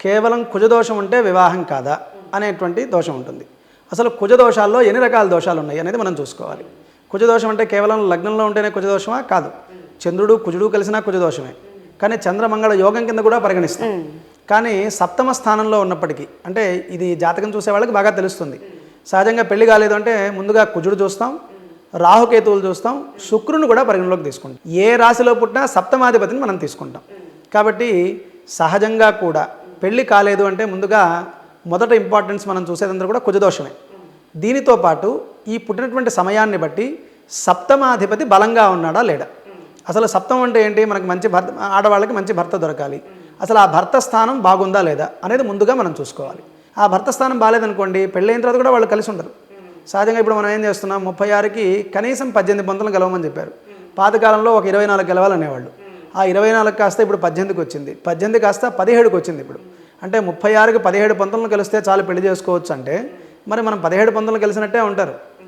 కేవలం కుజదోషం ఉంటే వివాహం కాదా అనేటువంటి దోషం ఉంటుంది. అసలు కుజదోషాల్లో ఎన్ని రకాల దోషాలు ఉన్నాయి అనేది మనం చూసుకోవాలి. కుజదోషం అంటే కేవలం లగ్నంలో ఉంటేనే కుజదోషమా? కాదు. చంద్రుడు కుజుడు కలిసినా కుజదోషమే. కానీ చంద్రమంగళ యోగం కింద కూడా పరిగణిస్తాం. కానీ సప్తమ స్థానంలో ఉన్నప్పటికీ, అంటే ఇది జాతకం చూసే వాళ్ళకి బాగా తెలుస్తుంది. సహజంగా పెళ్లి కాలేదు అంటే ముందుగా కుజుడు చూస్తాం, రాహుకేతువులు చూస్తాం, శుక్రుని కూడా పరిగణలోకి తీసుకుంటాం. ఏ రాశిలో పుట్టినా సప్తమాధిపతిని మనం తీసుకుంటాం. కాబట్టి సహజంగా కూడా పెళ్లి కాలేదు అంటే ముందుగా మొదట ఇంపార్టెన్స్ మనం చూసేదంతా కూడా కుజదోషమే. దీనితో పాటు ఈ పుట్టినటువంటి సమయాన్ని బట్టి సప్తమాధిపతి బలంగా ఉన్నాడా లేడా. అసలు సప్తమం అంటే ఏంటి? మనకి మంచి భర్త, ఆడవాళ్ళకి మంచి భర్త దొరకాలి. అసలు ఆ భర్త స్థానం బాగుందా లేదా అనేది ముందుగా మనం చూసుకోవాలి. ఆ భర్త స్థానం బాగాలేదనుకోండి, పెళ్ళైన తర్వాత కూడా వాళ్ళు కలిసి ఉండరు. సహజంగా ఇప్పుడు మనం ఏం చేస్తున్నాం, 36కి కనీసం 18 పంతులను గెలవమని చెప్పారు. పాతకాలంలో ఒక 24 గెలవాలనేవాళ్ళు. ఆ 24 కాస్త ఇప్పుడు 18కి వచ్చింది, 18 కాస్త 17కి వచ్చింది ఇప్పుడు. అంటే 36కి 17 పంతులను కలిస్తే చాలు పెళ్లి చేసుకోవచ్చు అంటే, మరి మనం 17 పంతులను కలిసినట్టే ఉంటారు.